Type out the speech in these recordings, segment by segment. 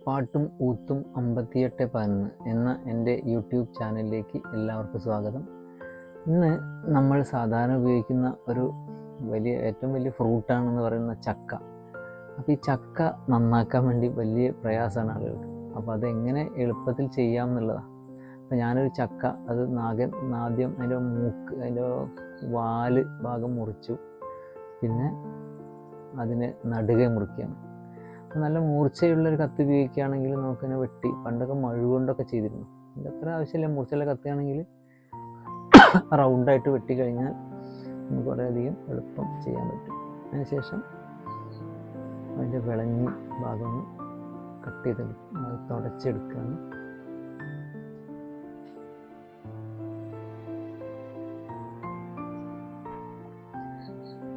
പാട്ടും ഊത്തും 5811 എന്ന എൻ്റെ യൂട്യൂബ് ചാനലിലേക്ക് എല്ലാവർക്കും സ്വാഗതം. ഇന്ന് നമ്മൾ സാധാരണ ഉപയോഗിക്കുന്ന ഒരു ഏറ്റവും വലിയ ഫ്രൂട്ടാണെന്ന് പറയുന്ന ചക്ക. അപ്പോൾ ഈ ചക്ക നന്നാക്കാൻ വേണ്ടി വലിയ പ്രയാസമാണ് ആളുകൾക്ക്. അപ്പോൾ അതെങ്ങനെ എളുപ്പത്തിൽ ചെയ്യാം എന്നുള്ളതാണ്. അപ്പോൾ ഞാനൊരു ചക്ക ആദ്യം അതിൻ്റെ വാല് ഭാഗം മുറിച്ചു. പിന്നെ അതിനെ നടുകെ മുറിക്കുകയാണ്. നല്ല മൂർച്ചയുള്ളൊരു കത്തി ഉപയോഗിക്കുകയാണെങ്കിൽ നമുക്കതിനെ വെട്ടി, പണ്ടൊക്കെ മഴുകൊണ്ടൊക്കെ ചെയ്തിരുന്നു. അതിൻ്റെ അത്ര ആവശ്യമില്ല. മൂർച്ചയുള്ള കത്തിയാണെങ്കിൽ റൗണ്ടായിട്ട് വെട്ടി കഴിഞ്ഞാൽ നമുക്ക് വളരെയധികം എളുപ്പം ചെയ്യാൻ പറ്റും. അതിനുശേഷം അതിൻ്റെ വിളഞ്ഞി ഭാഗം കട്ട് ചെയ്തെടുക്കും, അത് തുടച്ചെടുക്കുകയാണ്.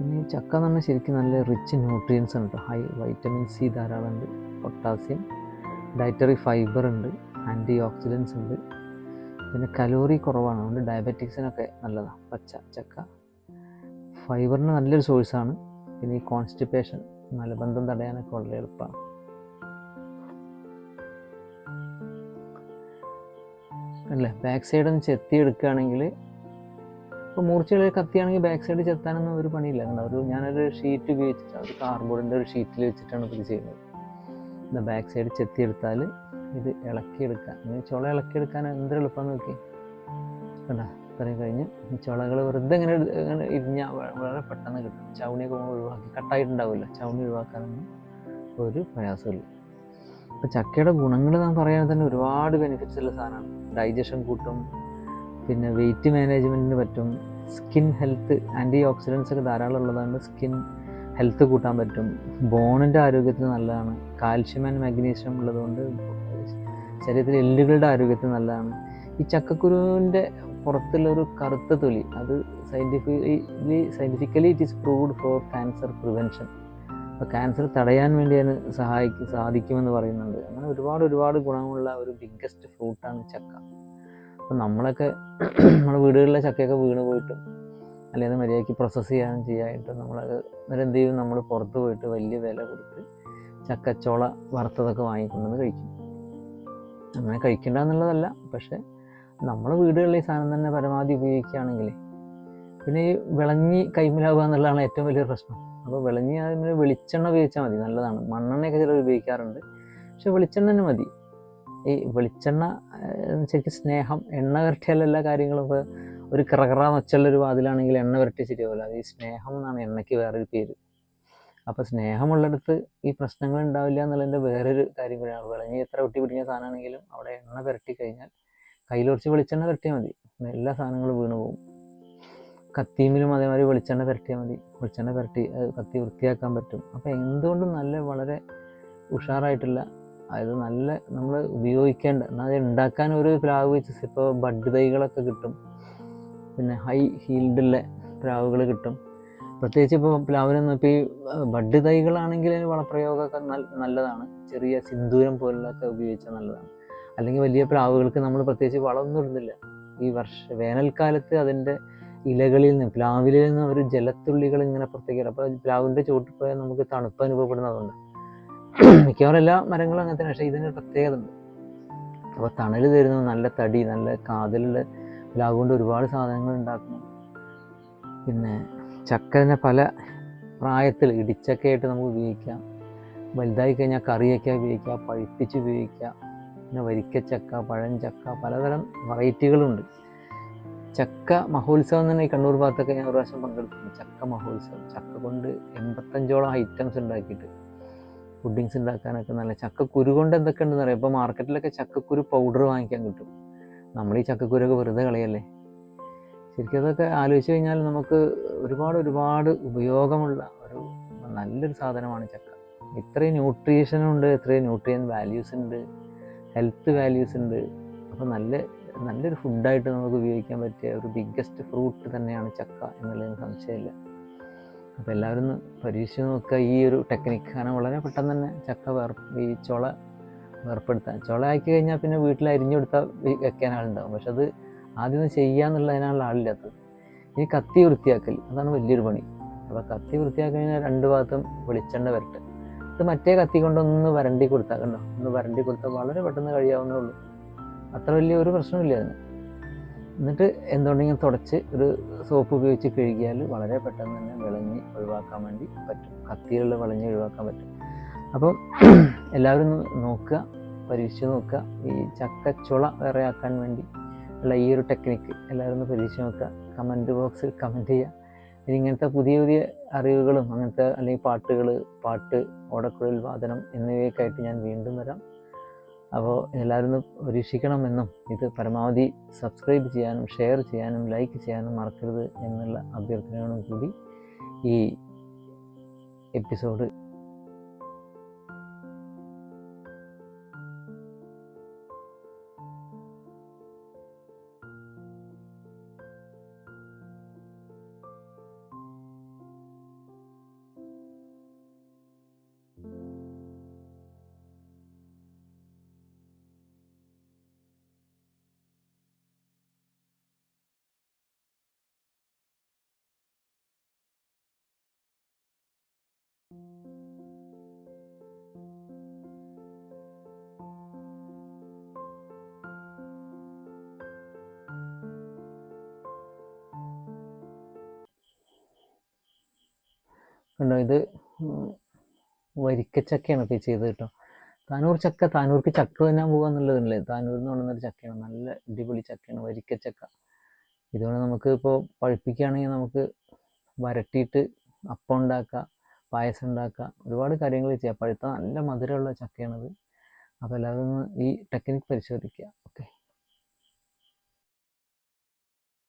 പിന്നെ ഈ ചക്ക എന്ന് പറഞ്ഞാൽ ശരിക്കും നല്ല റിച്ച് ന്യൂട്രിയൻസ് ഉണ്ട്. ഹൈ വൈറ്റമിൻ സി ധാരാളമുണ്ട്, പൊട്ടാസ്യം, ഡയറ്ററി ഫൈബർ ഉണ്ട്, ആൻറ്റി ഓക്സിഡൻസ് ഉണ്ട്. പിന്നെ കലോറി കുറവാണ്, അതുകൊണ്ട് ഡയബറ്റിക്സിനൊക്കെ നല്ലതാണ് പച്ച ചക്ക. ഫൈബറിന് നല്ലൊരു സോഴ്സാണ്. പിന്നെ ഈ കോൺസ്റ്റിപ്പേഷൻ, മലബന്ധം തടയാനൊക്കെ വളരെ എളുപ്പമാണ്. അല്ലേ, ബാക്ക് സൈഡ് ഒന്ന് ചെത്തിയെടുക്കുകയാണെങ്കിൽ, ഇപ്പോൾ മൂർച്ചയുള്ള കത്തിയാണെങ്കിൽ ബാക്ക് സൈഡ് ചെത്താനൊന്നും ഒരു പണിയില്ല. ഞാനൊരു ഷീറ്റ് ഉപയോഗിച്ചിട്ടാണ്, ഒരു കാർഡ്ബോർഡിൻ്റെ ഒരു ഷീറ്റിൽ വെച്ചിട്ടാണ് ഇത് ചെയ്യുന്നത്. ഇത് ബാക്ക് സൈഡ് ചെത്തിയെടുത്താൽ ഇത് ഇളക്കിയെടുക്കാം. ചുള ഇളക്കിയെടുക്കാൻ എന്ത് എളുപ്പമെന്ന് നോക്കി കണ്ടാ. ഇത്രയും കഴിഞ്ഞ് ഈ ചുളകൾ വെറുതെ ഇങ്ങനെ ഇരിഞ്ഞാൽ വളരെ പെട്ടെന്ന് കിട്ടും. ചവണിയൊക്കെ ഒഴിവാക്കി, കട്ടായിട്ടുണ്ടാവില്ല. ചവണി ഒഴിവാക്കാനൊന്നും ഒരു പ്രയാസമില്ല. ഇപ്പോൾ ചക്കയുടെ ഗുണങ്ങൾ നാം പറയുകയാണെങ്കിൽ തന്നെ ഒരുപാട് ബെനിഫിറ്റ്സ് ഉള്ള സാധനമാണ്. ഡൈജഷൻ കൂട്ടും, പിന്നെ വെയിറ്റ് മാനേജ്മെൻറ്റിന് പറ്റും, സ്കിൻ ഹെൽത്ത്, ആൻറ്റി ഓക്സിഡൻസ് ഒക്കെ ധാരാളം ഉള്ളതുകൊണ്ട് സ്കിൻ ഹെൽത്ത് കൂട്ടാൻ പറ്റും, ബോണിൻ്റെ ആരോഗ്യത്തിന് നല്ലതാണ്, കാൽഷ്യം ആൻഡ് മാഗ്നീഷ്യം ഉള്ളതുകൊണ്ട് ശരീരത്തിലെ എല്ലുകളുടെ ആരോഗ്യത്തിന് നല്ലതാണ്. ഈ ചക്കക്കുരുവിൻ്റെ പുറത്തുള്ളൊരു കറുത്ത തൊലി, അത് scientifically it is proved for cancer prevention. അപ്പോൾ ക്യാൻസർ തടയാൻ വേണ്ടി അതിന് സാധിക്കുമെന്ന് പറയുന്നുണ്ട്. അങ്ങനെ ഒരുപാട് ഗുണമുള്ള ഒരു ബിഗ്ഗസ്റ്റ് ഫ്രൂട്ടാണ് ചക്ക. അപ്പം നമ്മുടെ വീടുകളിലെ ചക്കയൊക്കെ വീണ് പോയിട്ടും, അല്ലെങ്കിൽ മര്യാദയ്ക്ക് പ്രോസസ്സ് ചെയ്യാനായിട്ടും നമ്മളത് എന്ത് ചെയ്യും, നമ്മൾ പുറത്ത് പോയിട്ട് വലിയ വില കൊടുത്ത് ചക്കച്ചോള വറുത്തതൊക്കെ വാങ്ങിക്കൊണ്ടുവന്ന് കഴിക്കും. അങ്ങനെ കഴിക്കേണ്ട എന്നുള്ളതല്ല, പക്ഷേ നമ്മുടെ വീടുകളിൽ ഈ സാധനം തന്നെ പരമാവധി ഉപയോഗിക്കുകയാണെങ്കിൽ. പിന്നെ ഈ വിളഞ്ഞി കൈമിലാവുക എന്നുള്ളതാണ് ഏറ്റവും വലിയ പ്രശ്നം. അപ്പോൾ വിളഞ്ഞി അതിന് വെളിച്ചെണ്ണ ഉപയോഗിച്ചാൽ മതി, നല്ലതാണ്. മണ്ണെണ്ണയൊക്കെ ചിലർ ഉപയോഗിക്കാറുണ്ട്, പക്ഷെ വെളിച്ചെണ്ണ തന്നെ മതി. ഈ വെളിച്ചെണ്ണ ശരിക്കും സ്നേഹം, എണ്ണ വരട്ടിയാൽ എല്ലാ കാര്യങ്ങളും. ഇപ്പോൾ ഒരു കറകറ നച്ചുള്ളൊരു വാതിലാണെങ്കിൽ എണ്ണ വരട്ടി ശരിയാവില്ല. അത് ഈ സ്നേഹം എന്നാണ് എണ്ണയ്ക്ക് വേറൊരു പേര്. അപ്പോൾ സ്നേഹമുള്ളിടത്ത് ഈ പ്രശ്നങ്ങൾ ഉണ്ടാവില്ല എന്നുള്ളതിൻ്റെ വേറൊരു കാര്യം കൂടിയാണ്. വിളഞ്ഞി എത്ര ഒട്ടി പിടിക്കുന്ന സാധനമാണെങ്കിലും അവിടെ എണ്ണ വരട്ടി കഴിഞ്ഞാൽ കയ്യിൽ കുറച്ച് വെളിച്ചെണ്ണ വരട്ടിയാൽ മതി, എല്ലാ സാധനങ്ങളും വീണ് പോകും. കത്തിയിലും അതേമാതിരി വെളിച്ചെണ്ണ വരട്ടിയാൽ മതി. വെളിച്ചെണ്ണ വരട്ടി കത്തി വൃത്തിയാക്കാൻ പറ്റും. അപ്പോൾ എന്തുകൊണ്ടും വളരെ ഉഷാറായിട്ടുള്ള, അതായത് നല്ല നമ്മൾ ഉപയോഗിക്കേണ്ട, എന്നാൽ ഉണ്ടാക്കാൻ ഒരു പ്ലാവ് വെച്ച് ഇപ്പോൾ ബഡ് തൈകളൊക്കെ കിട്ടും. പിന്നെ ഹൈ ഹീൽഡുള്ള പ്ലാവുകൾ കിട്ടും. പ്രത്യേകിച്ച് ഇപ്പോൾ പ്ലാവിനൊന്നും ഇപ്പോൾ ഈ ബഡ് തൈകളാണെങ്കിൽ വളപ്രയോഗമൊക്കെ നല്ലതാണ്. ചെറിയ സിന്ദൂരം പോലുള്ളതൊക്കെ ഉപയോഗിച്ചാൽ നല്ലതാണ്. അല്ലെങ്കിൽ വലിയ പ്ലാവുകൾക്ക് നമ്മൾ പ്രത്യേകിച്ച് വളമൊന്നും ഇടുന്നില്ല. ഈ വേനൽക്കാലത്ത് അതിൻ്റെ ഇലകളിൽ നിന്ന്, പ്ലാവിൽ നിന്ന് ഒരു ജലത്തുള്ളികൾ ഇങ്ങനെ പുറത്തേക്ക് വരും. അപ്പോൾ പ്ലാവിൻ്റെ ചുവട്ടിൽ പോയാൽ നമുക്ക് തണുപ്പ് അനുഭവപ്പെടുന്നതുകൊണ്ട് മിക്കവാറും എല്ലാ മരങ്ങളും അങ്ങനെ തന്നെ. പക്ഷേ ഇതിനൊരു പ്രത്യേകത ഉണ്ട്. അപ്പോൾ തണൽ തരുന്ന നല്ല തടി, നല്ല കാതലുള്ള പ്ലാവ് കൊണ്ട് ഒരുപാട് സാധനങ്ങൾ ഉണ്ടാക്കുന്നു. പിന്നെ ചക്ക തന്നെ പല പ്രായത്തിൽ ഇടിച്ചക്കയായിട്ട് നമുക്ക് ഉപയോഗിക്കാം. വലുതായി കഴിഞ്ഞാൽ കറിയൊക്കെ ഉപയോഗിക്കാം, പഴുപ്പിച്ച് ഉപയോഗിക്കാം. പിന്നെ വരിക്കച്ചക്ക, പഴഞ്ചക്ക, പലതരം വെറൈറ്റികളുണ്ട്. ചക്ക മഹോത്സവം തന്നെ ഈ കണ്ണൂർ ഭാഗത്തൊക്കെ ഞാൻ ഒരു പ്രാവശ്യം പങ്കെടുത്തിട്ടുണ്ട്. ചക്ക മഹോത്സവം, ചക്ക കൊണ്ട് 85ഓളം ഐറ്റംസ് ഉണ്ടാക്കിയിട്ട് പുഡിങ്സ് ഉണ്ടാക്കാനൊക്കെ നല്ല. ചക്കക്കുരു കൊണ്ട് എന്തൊക്കെ ഉണ്ടെന്ന് അറിയാം. ഇപ്പോൾ മാർക്കറ്റിലൊക്കെ ചക്കക്കുരു പൗഡർ വാങ്ങിക്കാൻ കിട്ടും. നമ്മൾ ഈ ചക്കക്കുരൊക്കെ വെറുതെ കളയല്ലേ. ശരിക്കും അതൊക്കെ ആലോചിച്ച് കഴിഞ്ഞാൽ നമുക്ക് ഒരുപാട് ഉപയോഗമുള്ള ഒരു നല്ലൊരു സാധനമാണ് ചക്ക. ഇത്രയും ന്യൂട്രീഷനുണ്ട്, ഇത്രയും ന്യൂട്രിയൻ വാല്യൂസ് ഉണ്ട്, ഹെൽത്ത് വാല്യൂസ് ഉണ്ട്. അപ്പോൾ നല്ലൊരു ഫുഡായിട്ട് നമുക്ക് ഉപയോഗിക്കാൻ പറ്റിയ ഒരു ബിഗ്ഗസ്റ്റ് ഫ്രൂട്ട് തന്നെയാണ് ചക്ക എന്നുള്ളതിന് സംശയമില്ല. അപ്പോൾ എല്ലാവരും ഒന്ന് പരീക്ഷിച്ച് നോക്കുക ഈ ഒരു ടെക്നിക്ക്. കാരണം വളരെ പെട്ടെന്ന് തന്നെ ചക്ക ഈ ചുള വേർപ്പെടുത്താൻ. ചുള ആക്കി കഴിഞ്ഞാൽ പിന്നെ വീട്ടിൽ അരിഞ്ഞെടുത്താൽ വെക്കാൻ ആളുണ്ടാവും. പക്ഷെ അത് ആദ്യം ചെയ്യാന്നുള്ളതിനാണുള്ള ആളില്ലാത്തത്. ഈ കത്തി വൃത്തിയാക്കൽ, അതാണ് വലിയൊരു പണി. അപ്പോൾ കത്തി വൃത്തിയാക്കി കഴിഞ്ഞാൽ 2 ഭാഗത്തും വെളിച്ചെണ്ണ വരട്ടെ. എന്നിട്ട് മറ്റേ കത്തി കൊണ്ടൊന്ന് വരണ്ടി കൊടുത്താൽ കണ്ടോ, ഒന്ന് വരണ്ടി കൊടുത്താൽ വളരെ പെട്ടെന്ന് കഴിയാവുന്നേ ഉള്ളൂ. അത്ര വലിയ ഒരു പ്രശ്നമില്ല അതിന്. എന്നിട്ട് എന്തുകൊണ്ടെങ്കിലും തുടച്ച് ഒരു സോപ്പ് ഉപയോഗിച്ച് കഴുകിയാൽ വളരെ പെട്ടെന്ന് തന്നെ വിളഞ്ഞ് ഒഴിവാക്കാൻ വേണ്ടി പറ്റും. കത്തിയിലുള്ള വിളഞ്ഞ് ഒഴിവാക്കാൻ പറ്റും. അപ്പം എല്ലാവരും നോക്കുക, പരീക്ഷിച്ച് നോക്കുക. ഈ ചക്കച്ചുള വേറെ ആക്കാൻ വേണ്ടി ഉള്ള ഈ ഒരു ടെക്നിക്ക് എല്ലാവരും ഒന്ന് പരീക്ഷിച്ച് നോക്കുക. കമൻറ്റ് ബോക്സിൽ കമൻറ്റ് ചെയ്യുക. ഇനി ഇങ്ങനത്തെ പുതിയ പുതിയ അറിവുകളും അങ്ങനത്തെ അല്ലെങ്കിൽ പാട്ട്, ഓടക്കുഴൽ വാദനം എന്നിവയൊക്കെ ആയിട്ട് ഞാൻ വീണ്ടും വരാം. അപ്പോൾ എല്ലാവരും ഒന്ന് പരീക്ഷിക്കണമെന്നും ഇത് പരമാവധി സബ്സ്ക്രൈബ് ചെയ്യാനും ഷെയർ ചെയ്യാനും ലൈക്ക് ചെയ്യാനും മറക്കരുത് എന്നുള്ള അഭ്യർത്ഥനയോടും കൂടി ഈ എപ്പിസോഡ് കണ്ടോ. ഇത് വരിക്കച്ചക്കയാണ് ഇപ്പോൾ ചെയ്തത് കേട്ടോ. താനൂർക്ക് ചക്ക തിന്നാൻ പോകുക എന്നുള്ളതല്ലേ. താനൂരിൽ നിന്ന് കൊണ്ടുവന്നൊരു ചക്കയാണ്, നല്ല അടിപൊളി ചക്കയാണ് വരിക്കച്ചക്ക. ഇതുകൊണ്ട് നമുക്ക് ഇപ്പോൾ പഴുപ്പിക്കുകയാണെങ്കിൽ നമുക്ക് വരട്ടിയിട്ട് അപ്പം ഉണ്ടാക്കുക, പായസം ഉണ്ടാക്കുക, ഒരുപാട് കാര്യങ്ങൾ ചെയ്യാം. പഴുത്ത നല്ല മധുരമുള്ള ചക്കയാണത്. അപ്പോൾ എല്ലാവരും ഈ ടെക്നിക്ക് പരിശോധിക്കുക.